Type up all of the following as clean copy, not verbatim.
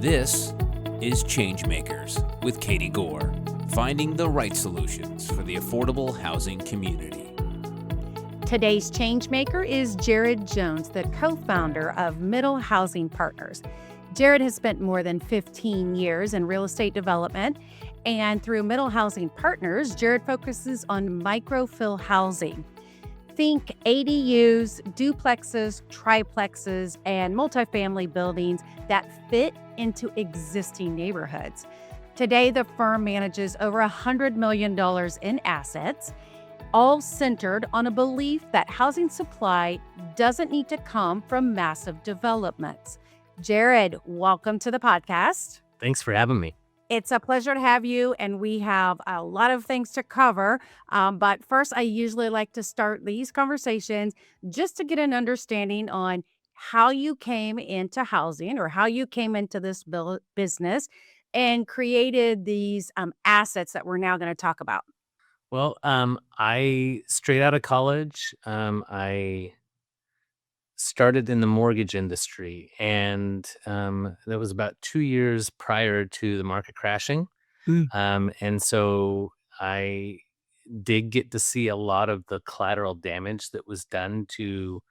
This is ChangeMakers with Katie Goar, finding the right solutions for the affordable housing community. Today's changemaker is Jared Jones, the co-founder of Middle Housing Partners. Jared has spent more than 15 years in real estate development, and through Middle Housing Partners, Jared focuses on microfill housing. Think ADUs, duplexes, triplexes, and multifamily buildings that fit into existing neighborhoods. Today, the firm manages over $100 million in assets, all centered on a belief that housing supply doesn't need to come from massive developments. Jared, welcome to the podcast. Thanks for having me. It's a pleasure to have you, and we have a lot of things to cover. But first, I usually like to start these conversations just to get an understanding on how you came into housing or how you came into this business and created these assets that we're now going to talk about. Well, I straight out of college, I started in the mortgage industry, and that was about 2 years prior to the market crashing. And so I did get to see a lot of the collateral damage that was done to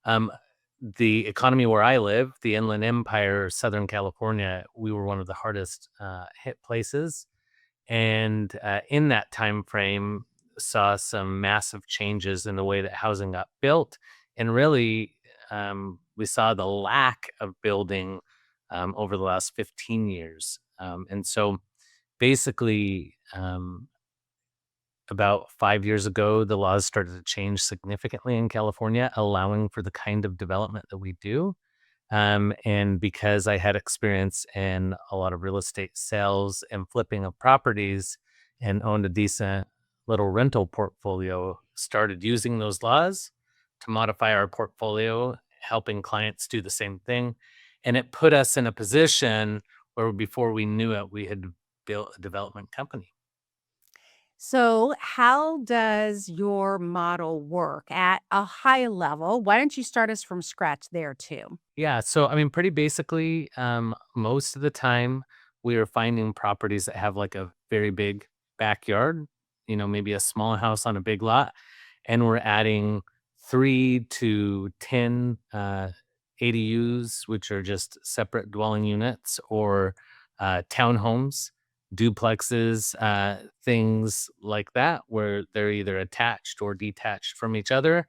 um, the economy where I live, the Inland Empire, Southern California. We were one of the hardest hit places. And in that time frame, saw some massive changes in the way that housing got built, and really we saw the lack of building over the last 15 years. And so basically, about 5 years ago, the laws started to change significantly in California, allowing for the kind of development that we do. And because I had experience in a lot of real estate sales and flipping of properties and owned a decent little rental portfolio, started using those laws to modify our portfolio, helping clients do the same thing. And it put us in a position where before we knew it, we had built a development company. So, how does your model work at a high level? Why don't you start us from scratch there too? Yeah, so I mean, pretty basically, most of the time we are finding properties that have like a very big backyard, maybe a small house on a big lot, and we're adding 3 to 10 ADUs, which are just separate dwelling units, or townhomes, duplexes, things like that, where they're either attached or detached from each other.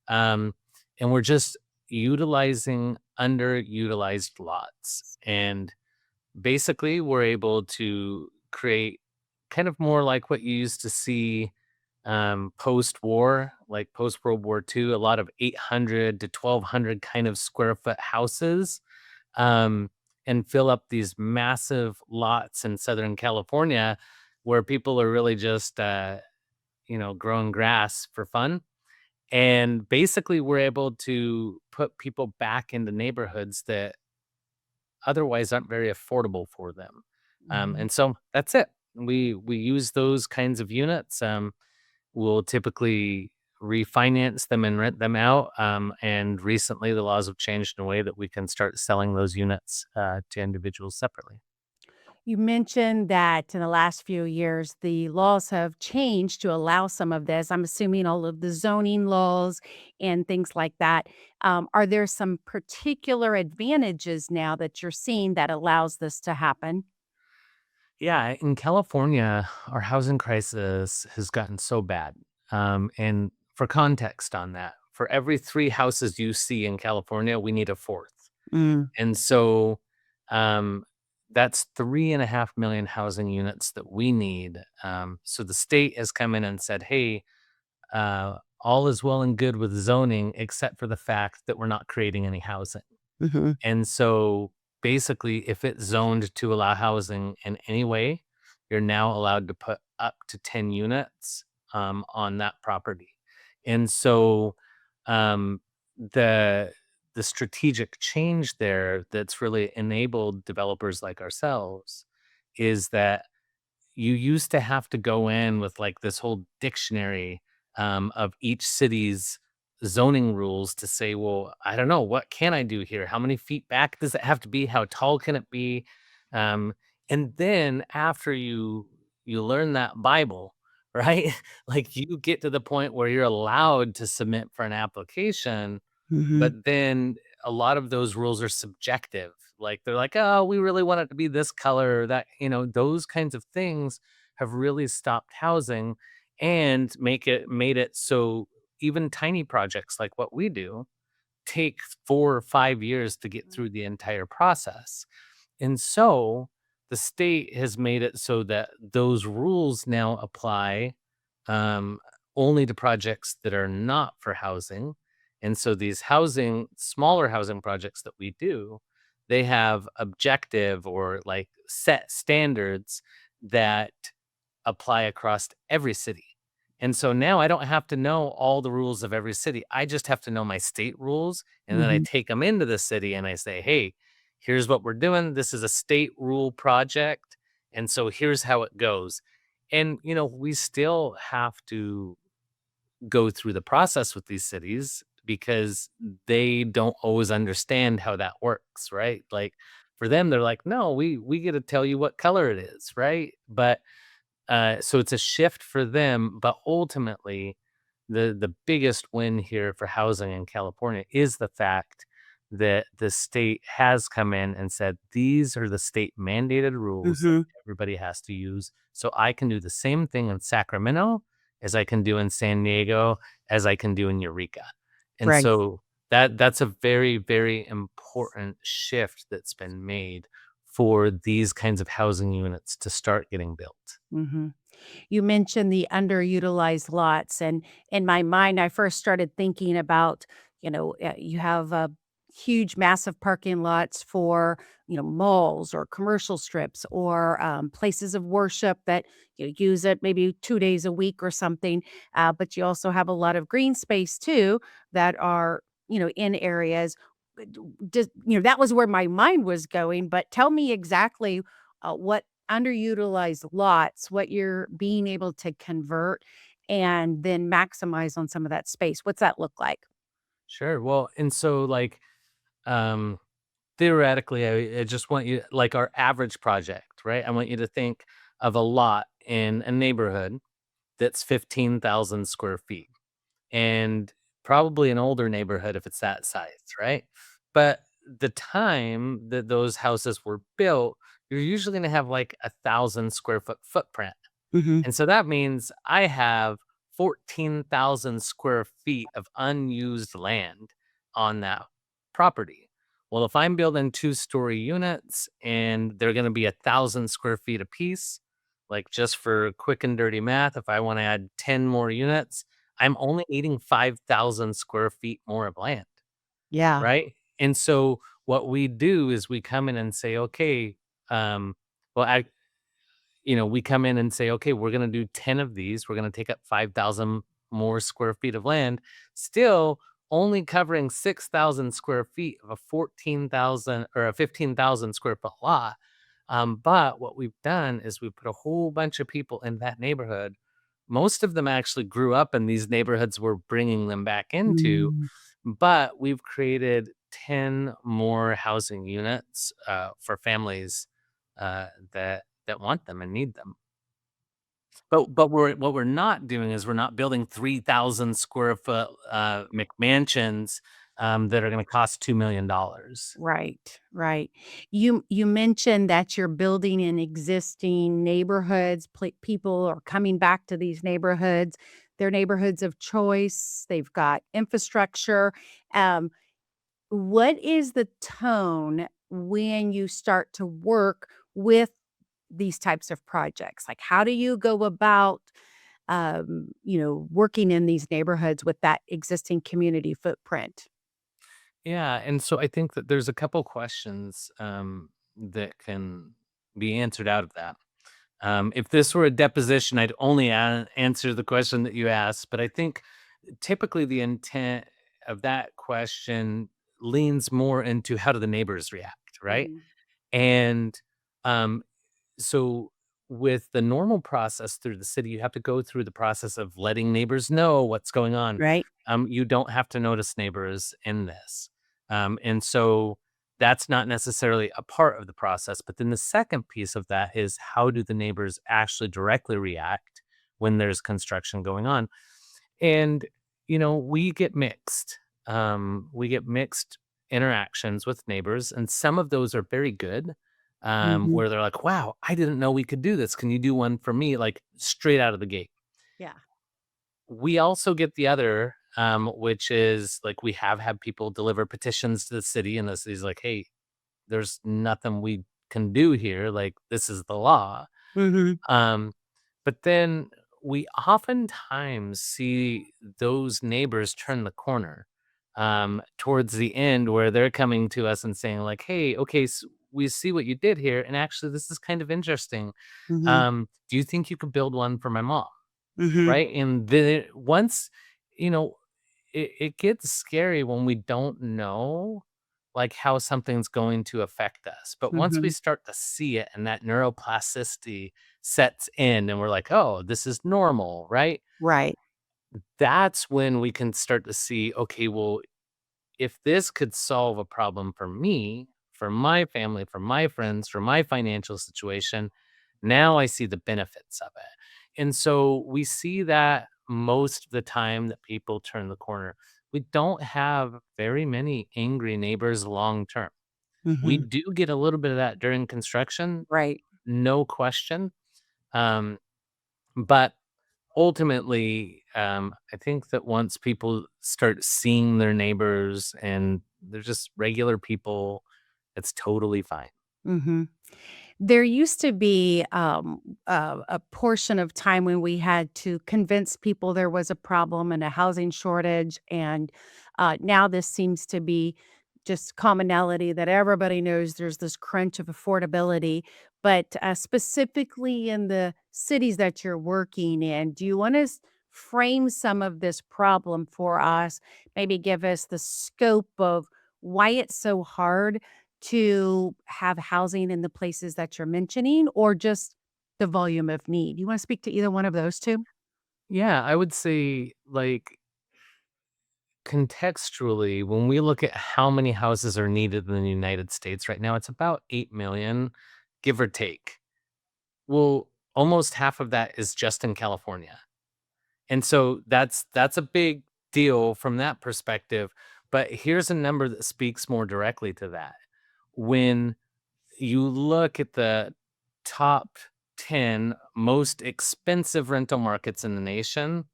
Um, and we're just utilizing underutilized lots. And basically, we're able to create kind of more like what you used to see post war, like post World War II, a lot of 800 to 1200 kind of square foot houses, um, and fill up these massive lots in Southern California where people are really just, growing grass for fun. And basically, we're able to put people back into neighborhoods that otherwise aren't very affordable for them. Mhm. And so that's it. We use those kinds of units. We'll typically refinance them and rent them out. And recently, the laws have changed in a way that we can start selling those units to individuals separately. You mentioned that in the last few years, the laws have changed to allow some of this. I'm assuming all of the zoning laws and things like that. Are there some particular advantages now that you're seeing that allows this to happen? Yeah, in California, our housing crisis has gotten so bad. And for context on that, for every 3 houses you see in California, we need a fourth. Mm. And so um, that's 3.5 million housing units that we need. So the state has come in and said, hey, all is well and good with zoning, except for the fact that we're not creating any housing. Hmm. And so basically, if it's zoned to allow housing in any way, you're now allowed to put up to 10 units on that property. And so um, the the strategic change there that's really enabled developers like ourselves is that you used to have to go in with like this whole dictionary of each city's zoning rules to say, well, I don't know, what can I do here? How many feet back does it have to be? How tall can it be? Um, and then after you learn that Bible, right? Like you get to the point where you're allowed to submit for an application, Hmm. but then a lot of those rules are subjective. Like they're like, "Oh, we really want it to be this color," or that, those kinds of things have really stopped housing and made it so even tiny projects like what we do take 4 or 5 years to get through the entire process. And so the state has made it so that those rules now apply um, only to projects that are not for housing. And so these smaller housing projects that we do, they have objective or like set standards that apply across every city. And so now I don't have to know all the rules of every city. I just have to know my state rules. And then I Hmm. take them into the city and I say, hey, here's what we're doing. This is a state rule project. And so here's how it goes. And, we still have to go through the process with these cities because they don't always understand how that works, right? Like for them, they're like, no, we get to tell you what color it is, right? But so it's a shift for them, but ultimately, the biggest win here for housing in California is the fact that the state has come in and said these are the state mandated rules that Hmm. everybody has to use. So I can do the same thing in Sacramento as I can do in San Diego, as I can do in Eureka. And Right. so that's a very, very important shift that's been made for these kinds of housing units to start getting built. Hmm. You mentioned the underutilized lots, and in my mind, I first started thinking about, you have huge, massive parking lots for, malls or commercial strips or places of worship that you use it maybe 2 days a week or something. But you also have a lot of green space too that are, in areas. Just, that was where my mind was going. But tell me exactly what underutilized lots, what you're being able to convert and then maximize on some of that space. What's that look like? Sure. Well, and so like um theoretically, I just want you like our average project, right? I want you to think of a lot in a neighborhood that's 15,000 square feet and probably an older neighborhood if it's that size, right? But the time that those houses were built, you're usually going to have like 1,000 square foot footprint. Mhm. And so that means I have 14,000 square feet of unused land on that property. Well, if I'm building two-story units and they're going to be 1,000 square feet apiece, like just for quick and dirty math, if I want to add 10 more units, I'm only needing 5,000 square feet more of land, Yeah. right? And so what we do is we come in and say, okay, um, well, we come in and say, okay, we're going to do 10 of these. We're going to take up 5,000 more square feet of land, still only covering 6,000 square feet of a 14,000 or a 15,000 square foot lot. But what we've done is we put a whole bunch of people in that neighborhood. Most of them actually grew up in these neighborhoods we're bringing them back into, Mm. but we've created 10 more housing units for families that want them and need them. But what we're not doing is we're not building 3,000 square foot McMansions that are going to cost $2 million. Right, right. You mentioned that you're building in existing neighborhoods. People are coming back to these neighborhoods. They're neighborhoods of choice. They've got infrastructure. Um, what is the tone when you start to work with these types of projects? Like, how do you go about, working in these neighborhoods with that existing community footprint? Yeah, and so I think that there's a couple questions that can be answered out of that. If this were a deposition, I'd only answer the question that you asked, but I think typically the intent of that question leans more into how do the neighbors react, right? Mhm. And um, so with the normal process through the city, you have to go through the process of letting neighbors know what's going on. Right? You don't have to notice neighbors in this. And so that's not necessarily a part of the process. But then the second piece of that is, how do the neighbors actually directly react when there's construction going on? And, we get mixed. We get mixed interactions with neighbors, and some of those are very good, Mhm. where they're like, wow, I didn't know we could do this. Can you do one for me? Like straight out of the gate. Yeah. We also get the other, which is like, we have had people deliver petitions to the city, and the city's like, hey, there's nothing we can do here. Like, this is the law. Mhm. Um, but then we oftentimes see those neighbors turn the corner towards the end, where they're coming to us and saying, like, hey, okay, so we see what you did here. And actually, this is kind of interesting. Mhm. Do you think you could build one for my mom? Mhm. Right? And then once, you know, it gets scary when we don't know, like, how something's going to affect us. But once we Mhm. start to see it and that neuroplasticity sets in and we're like, "Oh, this is normal," right? Right. That's when we can start to see, okay, well, if this could solve a problem for me, for my family, for my friends, for my financial situation, now I see the benefits of it. And so we see that most of the time that people turn the corner. We don't have very many angry neighbors long term. We Mhm. do get a little bit of that during construction, Right. no question. Um, but ultimately, I think that once people start seeing their neighbors and they're just regular people, it's totally fine. Mhm. There used to be, a portion of time when we had to convince people there was a problem and a housing shortage, and, now this seems to be just commonality that everybody knows there's this crunch of affordability. But, specifically in the cities that you're working in, do you wanna frame some of this problem for us? Maybe give us the scope of why it's so hard to have housing in the places that you're mentioning, or just the volume of need? You wanna speak to either one of those 2? Yeah, I would say, like, contextually, when we look at how many houses are needed in the United States right now, it's about 8 million, give or take. Well, almost half of that is just in California. And so that's a big deal from that perspective. But here's a number that speaks more directly to that. When you look at the top 10 most expensive rental markets in the nation,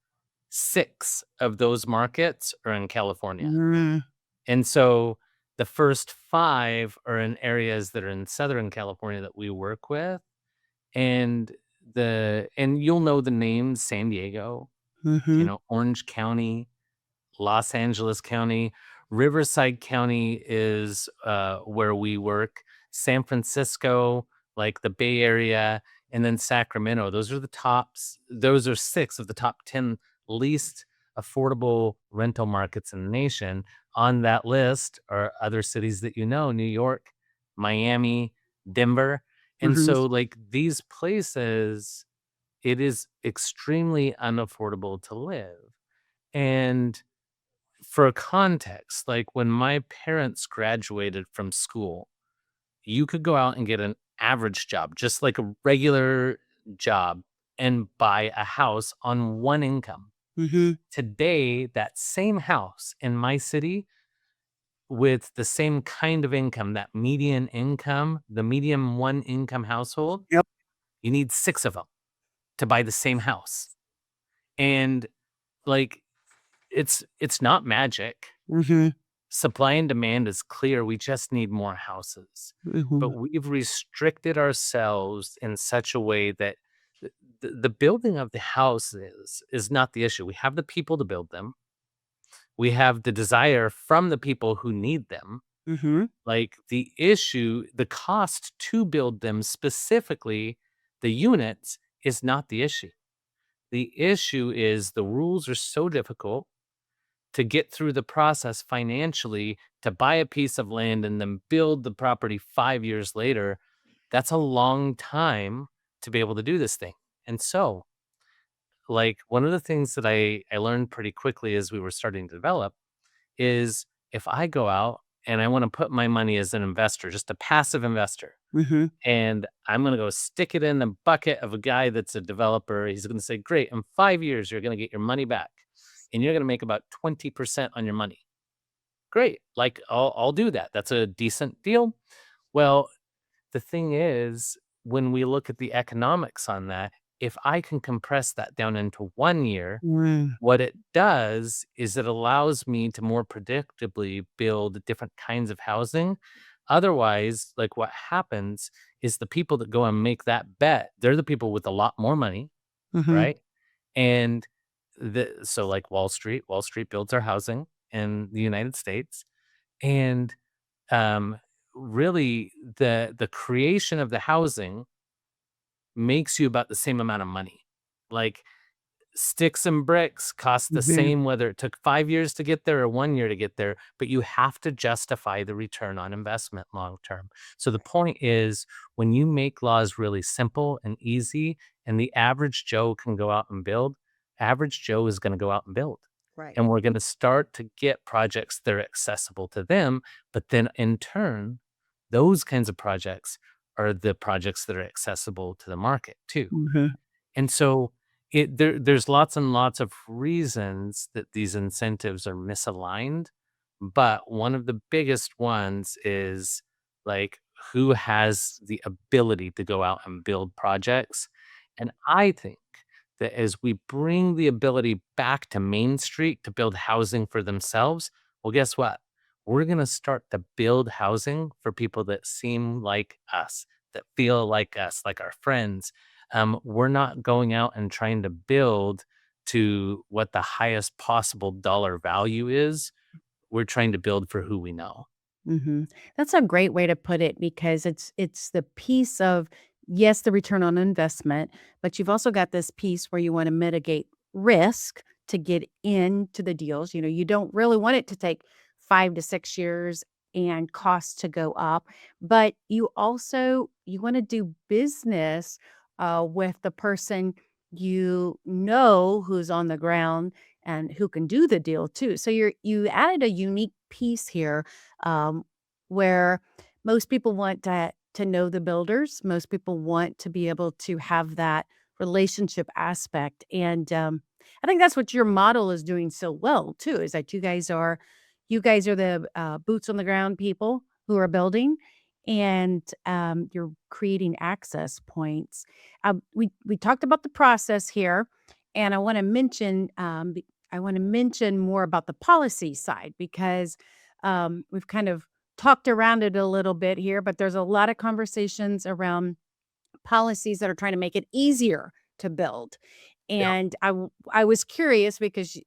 6 of those markets are in California. Mm. And so the first 5 are in areas that are in Southern California that we work with. And you'll know the names: San Diego, Mhm. Orange County, Los Angeles County. Riverside County is, where we work. San Francisco, like the Bay Area, and then Sacramento. Those are 6 of the top 10 least affordable rental markets in the nation. On that list are other cities that New York, Miami, Denver. And Mhm. so, like, these places, it is extremely unaffordable to live. And for context, like, when my parents graduated from school, you could go out and get an average job, just like a regular job, and buy a house on one income. Mhm. Today, that same house in my city, with the same kind of income, that median income, the medium one income household, Yep. you need 6 of them to buy the same house. And, like, it's not magic. Mhm. Supply and demand is clear, we just need more houses. But Mhm. we've restricted ourselves in such a way that the building of the houses is not the issue. We have the people to build them. We have the desire from the people who need them. Mhm. Like, the issue, the cost to build them, specifically the units, is not the issue. The issue is the rules are so difficult to get through the process financially, to buy a piece of land and then build the property 5 years later. That's a long time to be able to do this thing. And so, like, one of the things that I learned pretty quickly as we were starting to develop is, if I go out and I want to put my money as an investor, just a passive investor. Mhm. And I'm going to go stick it in the bucket of a guy that's a developer. He's going to say, great, in 5 years, you're going to get your money back and you're going to make about 20% on your money. Great. Like, I'll do that. That's a decent deal. Well, the thing is, when we look at the economics on that, if I can compress that down into 1 year, Mm. what it does is it allows me to more predictably build different kinds of housing. Otherwise, like what happens is the people that go and make that bet, they're the people with a lot more money, Mhm. right? And so like Wall Street builds our housing in the United States. And um really the creation of the housing makes you about the same amount of money. Like sticks and bricks cost the Mhm. same whether it took 5 years to get there or 1 year to get there, but you have to justify the return on investment long term. So the point is, when you make laws really simple and easy and the average Joe can go out and build, average Joe is gonna go out and build. Right. And we're gonna start to get projects that are accessible to them, but then in turn, those kinds of projects are the projects that are accessible to the market too. Mhm. And so there's lots and lots of reasons that these incentives are misaligned, but one of the biggest ones is like who has the ability to go out and build projects. And I think that as we bring the ability back to Main Street to build housing for themselves, well, guess what? We're going to start to build housing for people that seem like us, that feel like us, like our friends. We're not going out and trying to build to what the highest possible dollar value is. We're trying to build for who we know. Mhm. That's a great way to put it because it's the piece of, yes, the return on investment, but you've also got this piece where you wanna mitigate risk to get into the deals. You don't really want it to take 5 to 6 years and costs to go up, but you wanna do business, with the person who's on the ground and who can do the deal too. So you added a unique piece here, um, where most people want to know the builders. Most people want to be able to have that relationship aspect, and I think that's what your model is doing so well too. Is that you guys are the boots on the ground people who are building, and you're creating access points. We talked about the process here, and I want to mention more about the policy side because we've kind of talked around it a little bit here, but there's a lot of conversations around policies that are trying to make it easier to build. Yeah. And I was curious because,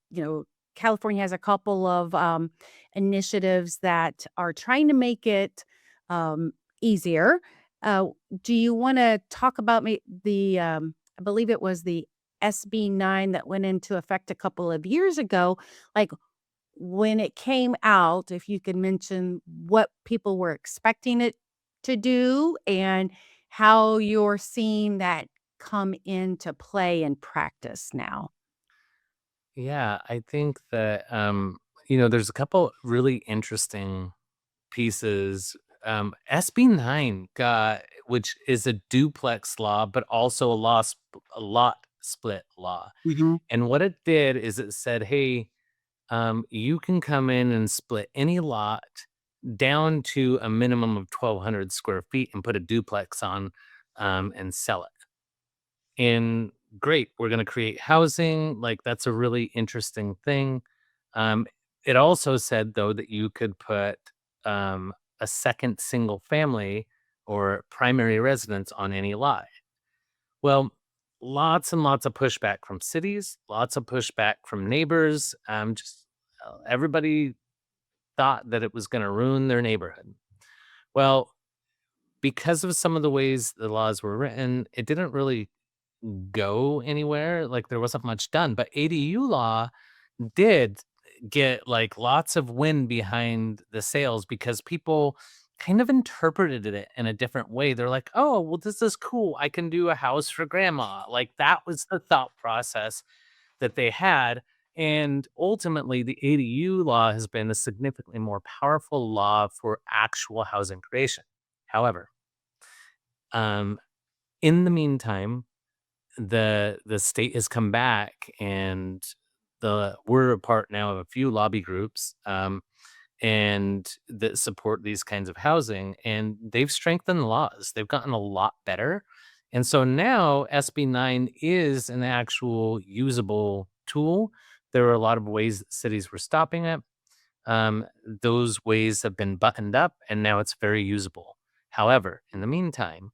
California has a couple of initiatives that are trying to make it um, easier. Uh, do you want to talk about I believe it was the SB 9 that went into effect a couple of years ago? Like, when it came out, if you could mention what people were expecting it to do and how you're seeing that come into play in practice now. Yeah, I think that there's a couple really interesting pieces. SB 9 got, which is a duplex law, but also a lot split law. Mhm. And what it did is it said, hey, you can come in and split any lot down to a minimum of 1,200 square feet and put a duplex on and sell it. And great, we're going to create housing. Like, that's a really interesting thing. Um, it also said, though, that you could put a second single family or primary residence on any lot. Well, lots and lots of pushback from cities, lots of pushback from neighbors. Just everybody thought that it was going to ruin their neighborhood. Well, because of some of the ways the laws were written, it didn't really go anywhere. Like, there wasn't much done. But ADU law did get like lots of wind behind the sails because people kind of interpreted it in a different way. They're like, oh, well, this is cool. I can do a house for grandma. Like, that was the thought process that they had. And ultimately, the ADU law has been a significantly more powerful law for actual housing creation. However, um, in the meantime, the state has come back, and we're a part now of a few lobby groups, and that support these kinds of housing, and they've strengthened the laws. They've gotten a lot better. And so now SB9 is an actual usable tool. There are a lot of ways that cities were stopping it. Those ways have been buttoned up, and now it's very usable. However, in the meantime,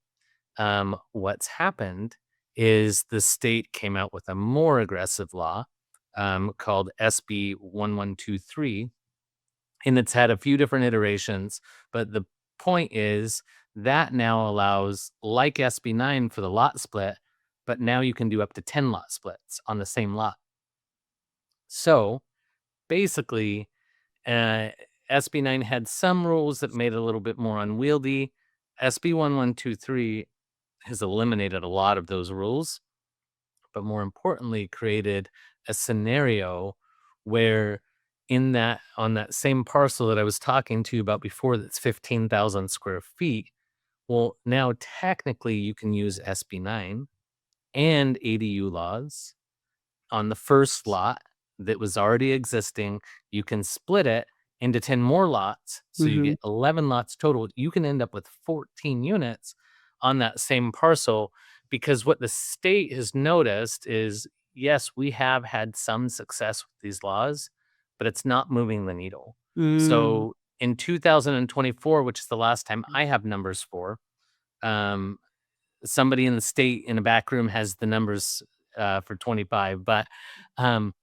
what's happened is the state came out with a more aggressive law called SB 1123, and it's had a few different iterations. But the point is that now allows, like SB9 for the lot split, but now you can do up to 10 lot splits on the same lot. So basically, uh, SB9 had some rules that made it a little bit more unwieldy. SB 1123 has eliminated a lot of those rules, but more importantly, created a scenario where on that same parcel that I was talking to you about before, that's 15,000 square feet. Well, now technically you can use SB9 and ADU laws on the first lot that was already existing. You can split it into 10 more lots. So you Hmm. get 11 lots total. You can end up with 14 units on that same parcel, because what the state has noticed is, yes, we have had some success with these laws, but it's not moving the needle. Mm. So in 2024, which is the last time I have numbers for, um, somebody in the state in a back room has the numbers for 25, um,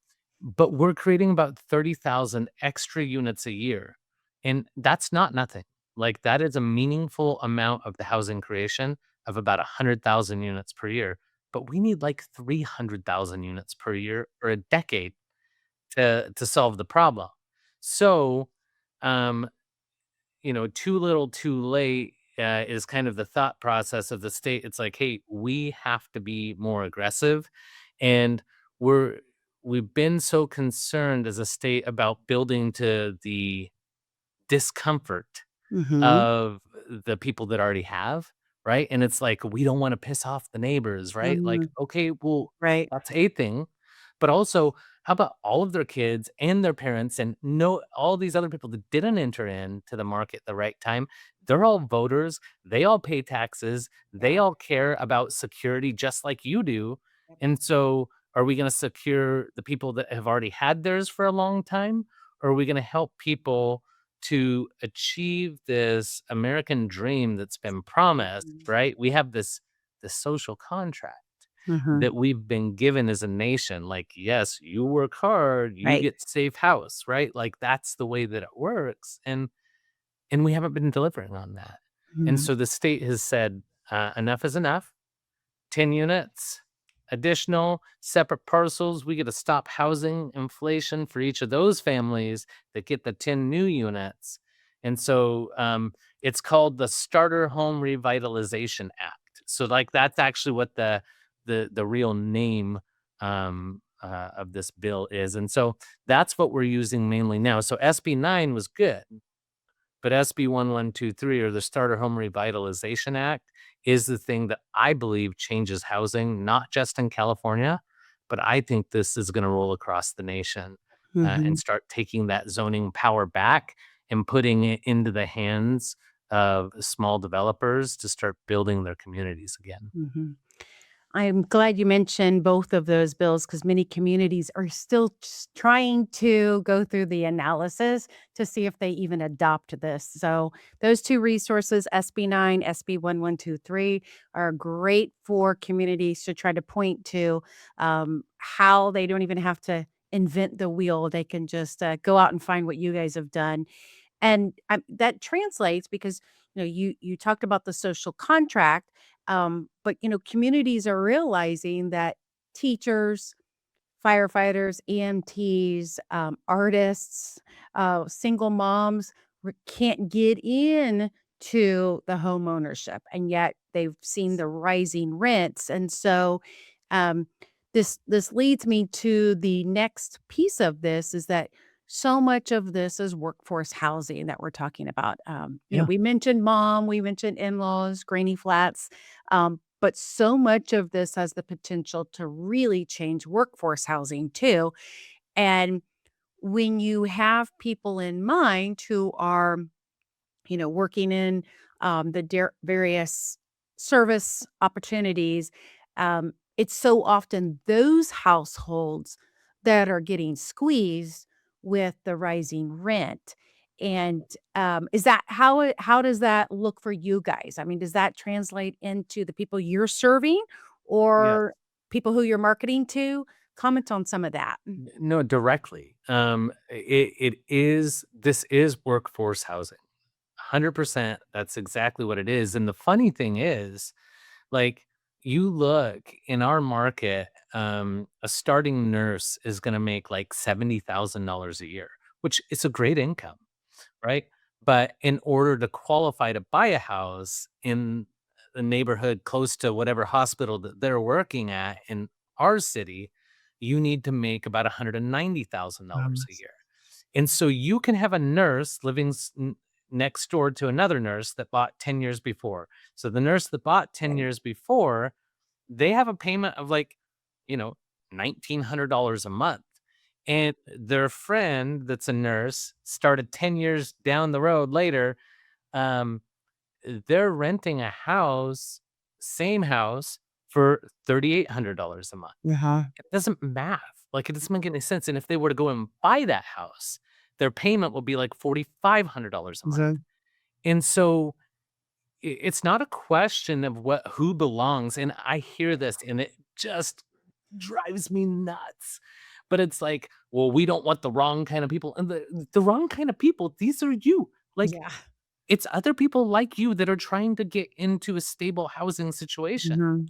but we're creating about 30,000 extra units a year, and that's not nothing. Like, that is a meaningful amount of the housing creation of about 100,000 units per year. But we need like 300,000 units per year or a decade to solve the problem. So, um, too little, too late is kind of the thought process of the state. It's like, hey, we have to be more aggressive, and we're we've been so concerned as a state about building to the discomfort Hmm. of the people that already have, right? And it's like, we don't wanna piss off the neighbors, right? Like, Hmm. okay, well, Right. that's a thing, but also, how about all of their kids and their parents and all these other people that didn't enter into the market at the right time? They're all voters, they all pay taxes, they all care about security just like you do, and so, are we gonna secure the people that have already had theirs for a long time, or are we gonna help people to achieve this American dream that's been promised, right? We have this social contract Hmm. that we've been given as a nation. Like, yes, you work hard, you Right. get safe house, right? Like, that's the way that it works, and we haven't been delivering on that. And Mhm. so the state has said, enough is enough. 10 units, additional separate parcels. We get to stop housing inflation for each of those families that get the 10 new units. And so it's called the Starter Home Revitalization Act. So like that's actually what the real name of this bill is. And so that's what we're using mainly now. So SB9 was good, but SB 1123, or the Starter Home Revitalization Act, is the thing that I believe changes housing, not just in California, but I think this is going to roll across the nation and Mhm. start taking that zoning power back and putting it into the hands of small developers to start building their communities again. Mhm. I'm glad you mentioned both of those bills because many communities are still trying to go through the analysis to see if they even adopt this. So, those two resources, SB9, SB 1123, are great for communities to try to point to how they don't even have to invent the wheel. They can just go out and find what you guys have done. And that translates because you talked about the social contract, but communities are realizing that teachers, firefighters, EMTs, artists, single moms can't get in to the home ownership, and yet they've seen the rising rents, and so um, this leads me to the next piece of this is that so much of this is workforce housing that we're talking about. Yeah. We mentioned mom, we mentioned in-laws, granny flats, but so much of this has the potential to really change workforce housing too. And when you have people in mind who are working in the various service opportunities. It's so often those households that are getting squeezed with the rising rent. And is that how does that look for you guys? I mean, does that translate into the people you're serving Yes. or people who you're marketing to? Comment on some of that. No, directly. It is this is workforce housing. 100%. That's exactly what it is. And the funny thing is, like, you look in our market, a starting nurse is going to make like $70,000 a year, which is a great income, right? But in order to qualify to buy a house in the neighborhood close to whatever hospital that they're working at in our city, you need to make about $190,000 a year. And so you can have a nurse living next door to another nurse that bought 10 years before. So the nurse that bought 10 years before, they have a payment of like, you know, $1,900 a month. And their friend that's a nurse started 10 years down the road later. Um, they're renting a house, same house, for $3,800 a month. Uh-huh. It doesn't math. Like, it doesn't make any sense. And if they were to go and buy that house, their payment will be like $4,500 a month. So And so it's not a question of who belongs. And I hear this and it just drives me nuts. But it's like, well, we don't want the wrong kind of people. And the wrong kind of people, these are you. Like, Yeah. it's other people like you that are trying to get into a stable housing situation. mhm.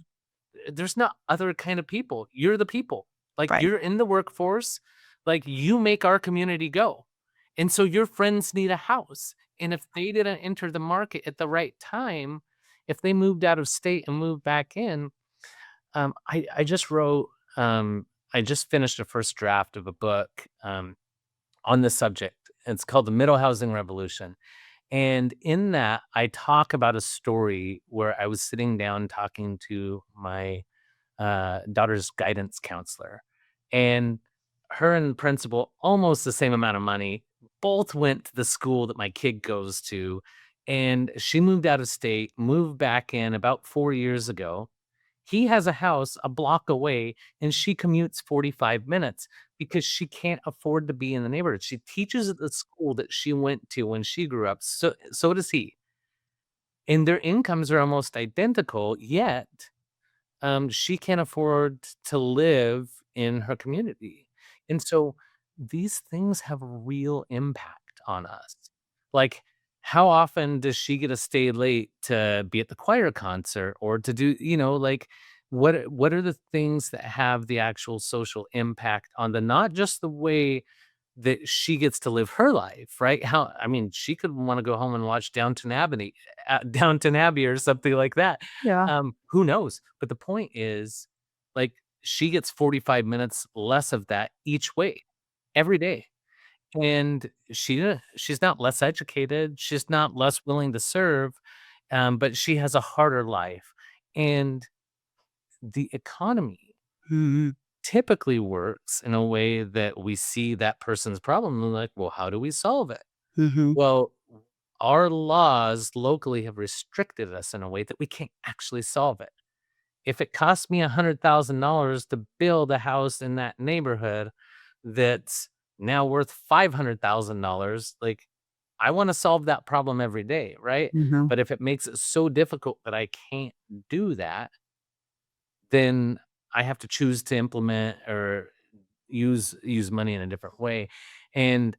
There's not other kind of people. You're the people. Like, Right. you're in the workforce. Like, you make our community go. And so your friends need a house. And if they didn't enter the market at the right time, if they moved out of state and moved back in, I just wrote, I just finished a first draft of a book on this subject. It's called The Middle Housing Revolution. And in that, I talk about a story where I was sitting down talking to my daughter's guidance counselor. And her and the principal, almost the same amount of money, both went to the school that my kid goes to. And she moved out of state, moved back in about 4 years ago. He has a house a block away and she commutes 45 minutes because she can't afford to be in the neighborhood. She teaches at the school that she went to when she grew up. So does he. And their incomes are almost identical, yet she can't afford to live in her community. And so these things have real impact on us. Like, how often does she get to stay late to be at the choir concert or to do, like, what are the things that have the actual social impact on the not just the way that she gets to live her life, right? How I mean, she could want to go home and watch Downton Abbey or something like that. Yeah. Who knows? But the point is, like, she gets 45 minutes less of that each way, every day. And she's not less educated, she's not less willing to serve, but she has a harder life. And the economy Mhm. typically works in a way that we see that person's problem and we're like, well, how do we solve it? Mhm. Well, our laws locally have restricted us in a way that we can't actually solve it. If it costs me $100,000 to build a house in that neighborhood that's now worth $500,000, like, I want to solve that problem every day, right? Mhm. But if it makes it so difficult that I can't do that, then I have to choose to implement or use money in a different way. And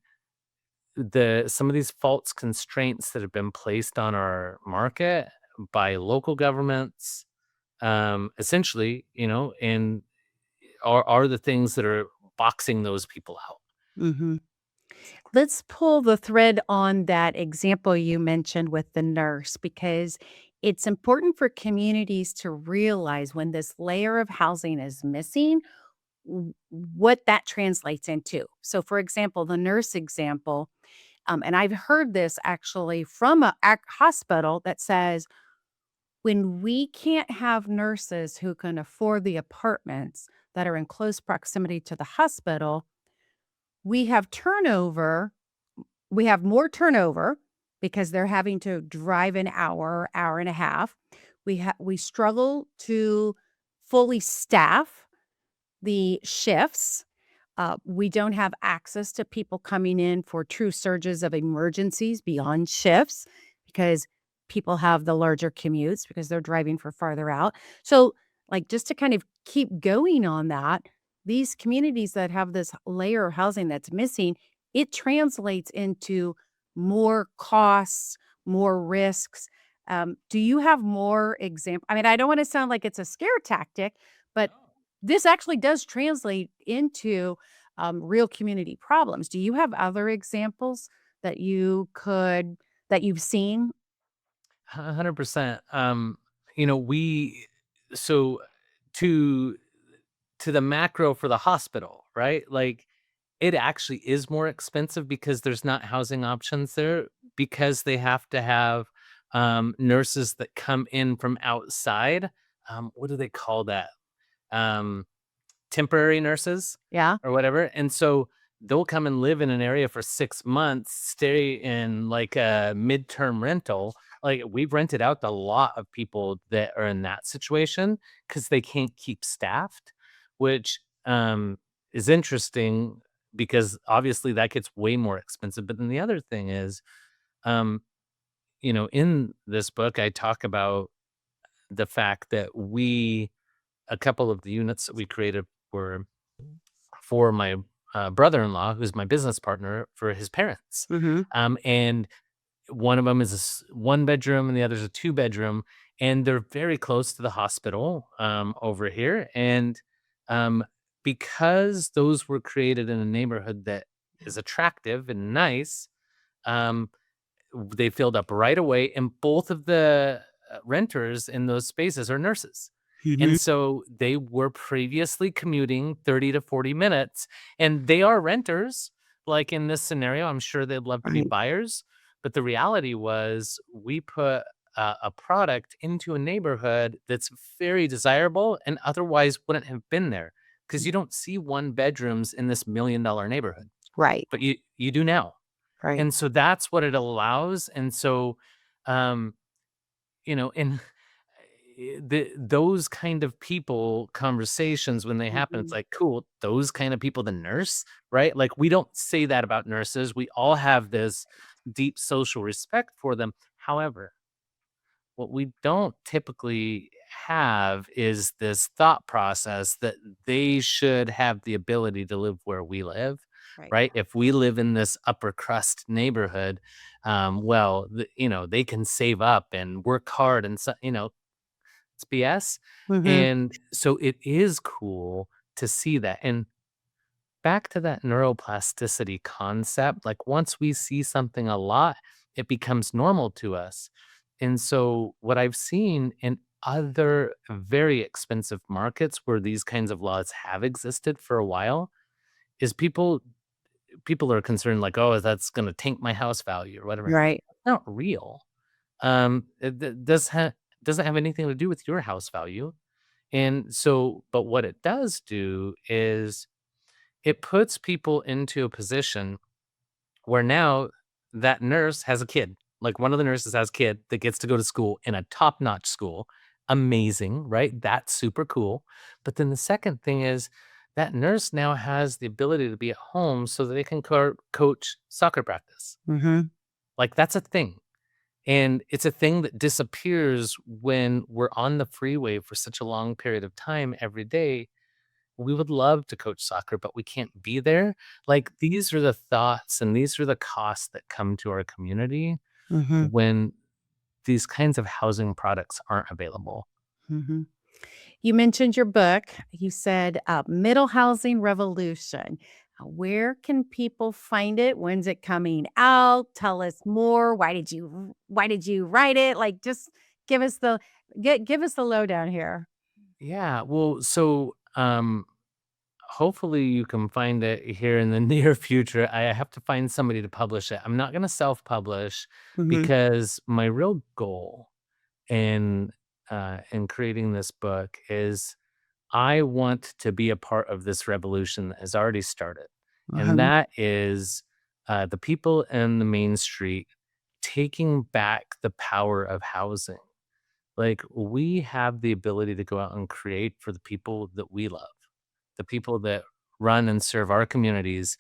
the some of these false constraints that have been placed on our market by local governments, essentially, and are the things that are boxing those people out. Mhm. Let's pull the thread on that example you mentioned with the nurse because It's important for communities to realize when this layer of housing is missing, what that translates into. So, for example, the nurse example, and I've heard this actually from a hospital that says, when we can't have nurses who can afford the apartments that are in close proximity to the hospital, we have turnover. We have more turnover because they're having to drive an hour, hour and a half. We struggle to fully staff the shifts. We don't have access to people coming in for true surges of emergencies beyond shifts because people have the larger commutes because they're driving for farther out. So, like, just to kind of keep going on that, these communities that have this layer of housing that's missing, it translates into more costs, more risks. Do you have more example? I mean, I don't want to sound like it's a scare tactic, but this actually does translate into real community problems. Do you have other examples that that you've seen? 100%. We so to to the macro for the hospital, right? Like it actually is more expensive because there's not housing options there because they have to have nurses that come in from outside. What do they call that? Um, Temporary nurses Yeah. or whatever, and so they'll come and live in an area for 6 months, stay in, like, a midterm rental. Like, we've rented out to a lot of people that are in that situation because they can't keep staffed, which, is interesting because obviously that gets way more expensive, but then the other thing is, um, in this book, I talk about the fact that a couple of the units that we created were for my brother-in-law, who's my business partner, for his parents. Mhm. And one of them is one bedroom, and the other's a two bedroom, and they're very close to the hospital over here. And um, because those were created in a neighborhood that is attractive and nice, um, they filled up right away, and both of the renters in those spaces are nurses. Mhm. And so they were previously commuting 30 to 40 minutes, and they are renters. Like in this scenario, I'm sure they'd love to be Right. buyers. But the reality was, we put a product into a neighborhood that's very desirable and otherwise wouldn't have been there because you don't see one bedrooms in this $1 million neighborhood, Right. but you do now. Right. And so that's what it allows, and so, um, and those kind of people conversations when they happen, it's Mhm. like, cool, those kind of people, the nurse, right? Like, we don't say that about nurses. We all have this deep social respect for them. However, what we don't typically have is this thought process that they should have the ability to live where we live, Right. right? If we live in this upper crust neighborhood, well, they can save up and work hard, and so, it's BS. Mhm. And so it is cool to see that. And back to that neuroplasticity concept, like once we see something a lot, it becomes normal to us. And so, what I've seen in other very expensive markets where these kinds of laws have existed for a while is people are concerned like, oh, that's going to tank my house value or whatever. Right. Not real. It doesn't have anything to do with your house value. And so, but what it does do is it puts people into a position where now that nurse has a kid. Like one of the nurses has a kid that gets to go to school in a top-notch school. Amazing, right? That's super cool. But then the second thing is that nurse now has the ability to be at home so that they can coach soccer practice. Mhm. Like that's a thing. And it's a thing that disappears when we're on the freeway for such a long period of time every day. We would love to coach soccer, but we can't be there. Like, these are the thoughts and these are the costs that come to our community Mhm. when these kinds of housing products aren't available. Mhm. You mentioned your book. You said, Middle Housing Revolution. Where can people find it? When's it coming out? Tell us more. Why did you write it? Like, just Give us the give us the lowdown here. Yeah, well, so hopefully you can find it here in the near future. I have to find somebody to publish it. I'm not going to self-publish Mhm, because my real goal in creating this book is I want to be a part of this revolution that has already started. And mhm, that is the people in the main street taking back the power of housing. Like, we have the ability to go out and create for the people that we love, the people that run and serve our communities.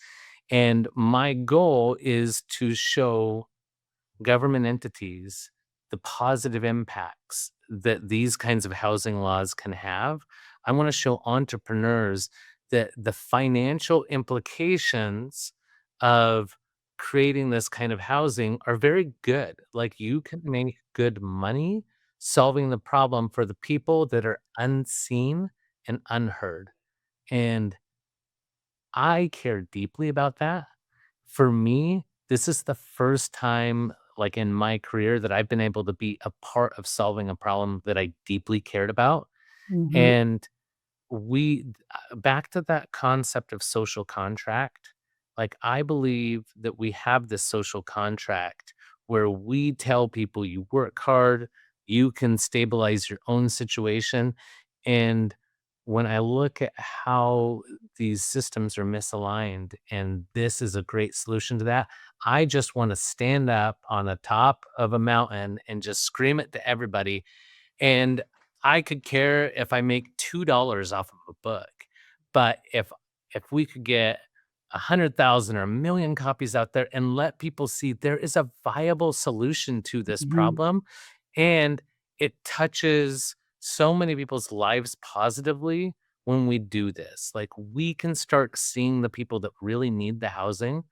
And my goal is to show government entities the positive impacts that these kinds of housing laws can have. I want to show entrepreneurs that the financial implications of creating this kind of housing are very good. Like, you can make good money solving the problem for the people that are unseen and unheard. And I care deeply about that. For me, this is the first time, like, in my career that I've been able to be a part of solving a problem that I deeply cared about, mhm, and we back to that concept of social contract, like, I believe that we have this social contract where we tell people, "You work hard, you can stabilize your own situation," and when I look at how these systems are misaligned, and this is a great solution to that, I just wanna stand up on the top of a mountain and just scream it to everybody, and I could care if I make $2 off of a book, but if we could get 100,000 or 1,000,000 copies out there and let people see there is a viable solution to this mhm, problem, and it touches so many people's lives positively when we do this. Like, we can start seeing the people that really need the housing.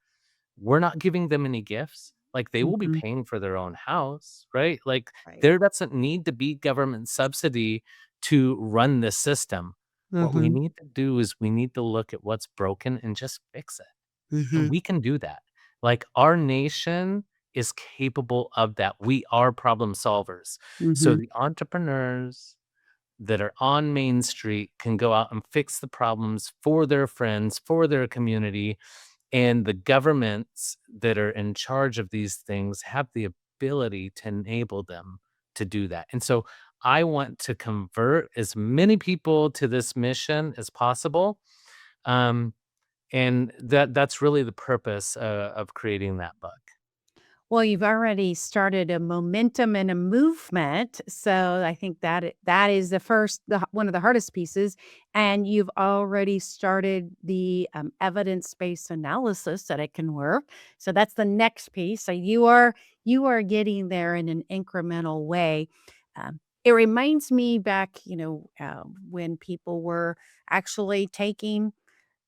We're not giving them any gifts. Like, they will be mhm, paying for their own house, right? Like, right. there doesn't need to be government subsidy to run this system. What we Mhm, need to do is we need to look at what's broken and just fix it. And mhm, we can do that. Like, our nation is capable of that. We are problem solvers. So mhm, the entrepreneurs that are on Main Street can go out and fix the problems for their friends, for their community, and the governments that are in charge of these things have the ability to enable them to do that. And so I want to convert as many people to this mission as possible. Um, and that's really the purpose of creating that book. Well, you've already started a momentum and a movement, so I think that is the first one of the hardest pieces, and you've already started the, evidence-based analysis that it can work, so that's the next piece, so you are getting there in an incremental way. It reminds me back, when people were actually taking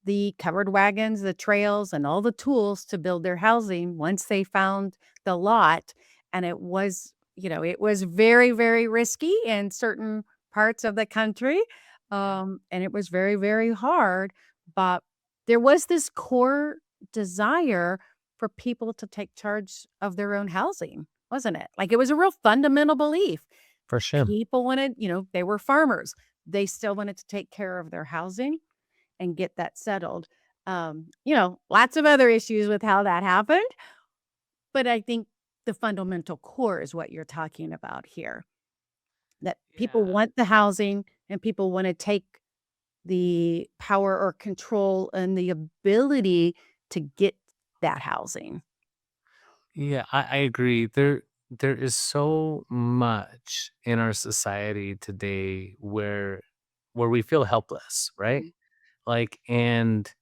the covered wagons, the trails, and all the tools to build their housing once they found the lot. And it was very, very risky in certain parts of the country. And it was very, very hard. But there was this core desire for people to take charge of their own housing, wasn't it? Like it was a real fundamental belief. For sure. People wanted, they were farmers. They still wanted to take care of their housing and get that settled. Lots of other issues with how that happened, but I think the fundamental core is what you're talking about here. That people Yeah. want the housing and people want to take the power or control and the ability to get that housing. Yeah, I agree. There is so much in our society today where we feel helpless, right? Mhm. Like, and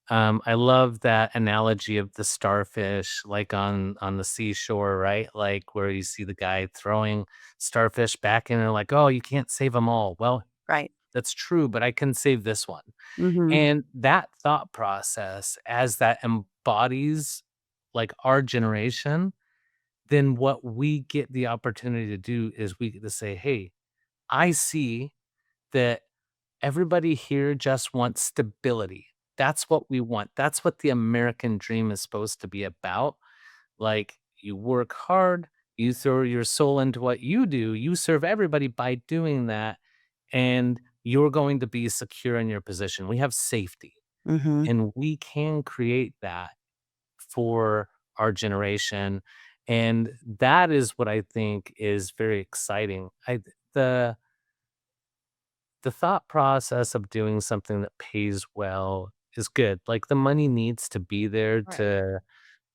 I love that analogy of the starfish, like on the seashore, right? Like where you see the guy throwing starfish back in, and like, oh, you can't save them all. Well, Right. that's true, but I can save this one. Mhm. And that thought process, as that embodies like our generation, then what we get the opportunity to do is we get to say, hey, I see that everybody here just wants stability. That's what we want. That's what the American dream is supposed to be about. Like, you work hard, You throw your soul into what you do, you serve everybody by doing that, and you're going to be secure in your position. We have safety, Hmm. and we can create that for our generation. And that is what I think is very exciting. The the thought process of doing something that pays well is good. Like the money needs to be there Right.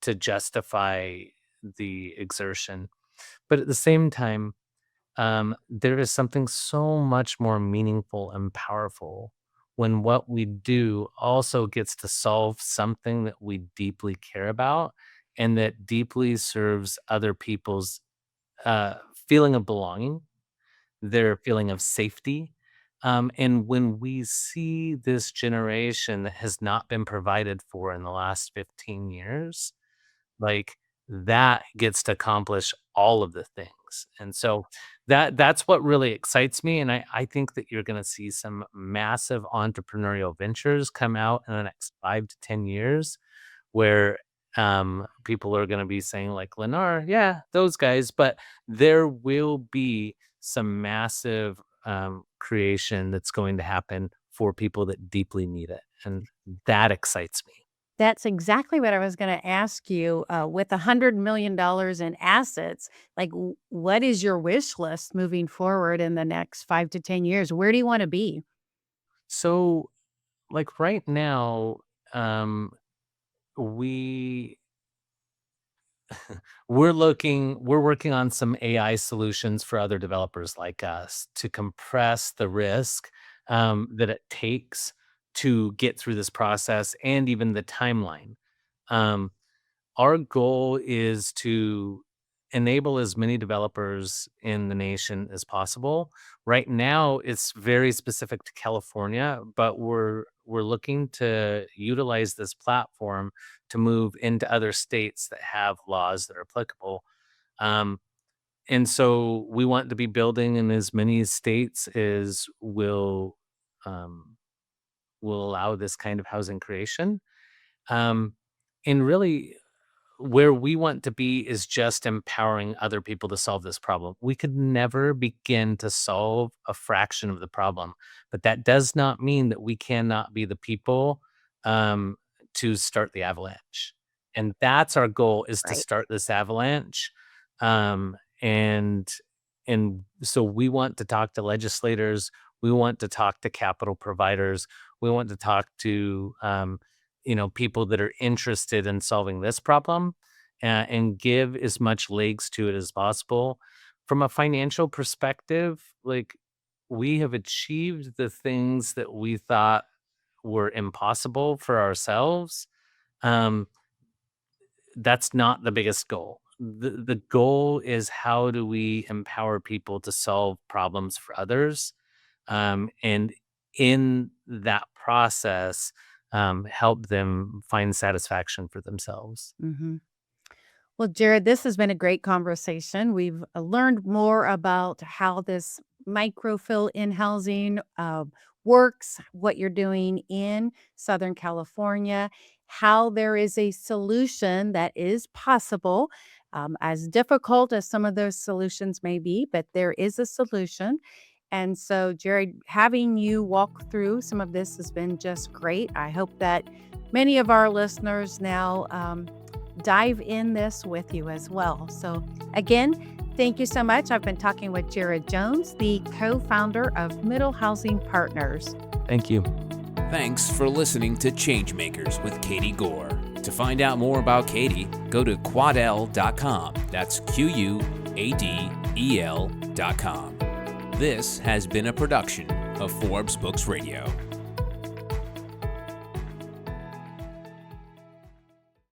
to justify the exertion. But at the same time, there is something so much more meaningful and powerful when what we do also gets to solve something that we deeply care about and that deeply serves other people's uh, feeling of belonging, their feeling of safety. And when we see this generation that has not been provided for in the last 15 years, like, that gets to accomplish all of the things, and so that's what really excites me, and I think that you're gonna see some massive entrepreneurial ventures come out in the next 5 to 10 years where, people are gonna be saying like, "Lennar, yeah, those guys," but there will be some massive, creation that's going to happen for people that deeply need it, and that excites me. That's exactly what I was going to ask you. With $100 million in assets, like what is your wish list moving forward in the next 5 to 10 years? Where do you want to be? So, like, right now, um, we we're working on some AI solutions for other developers like us to compress the risk, that it takes to get through this process and even the timeline. Um, our goal is to enable as many developers in the nation as possible. Right now, it's very specific to California, but we're looking to utilize this platform to move into other states that have laws that are applicable. Um, and so we want to be building in as many states as um, will allow this kind of housing creation. Um, and really, where we want to be is just empowering other people to solve this problem. We could never begin to solve a fraction of the problem, but that does not mean that we cannot be the people um, to start the avalanche. And that's our goal is to Right. start this avalanche. Um, and and so we want to talk to legislators. We want to talk to capital providers. We want to talk to people that are interested in solving this problem and give as much legs to it as possible. From a financial perspective, like we have achieved the things that we thought were impossible for ourselves. Um, that's not the biggest goal. The goal is how do we empower people to solve problems for others, and in that process, help them find satisfaction for themselves. Hmm. Well, Jared, this has been a great conversation. We've learned more about how this microfill in housing works, what you're doing in Southern California, how there is a solution that is possible, as difficult as some of those solutions may be, but there is a solution. And so, Jared, having you walk through some of this has been just great. I hope that many of our listeners now dive in this with you as well. So, again, thank you so much. I've been talking with Jared Jones, the co founder of Middle Housing Partners. Thank you. Thanks for listening to ChangeMakers with Katie Goar. To find out more about Katie, go to quadel.com. That's QUADEL.com. This has been a production of Forbes Books Radio.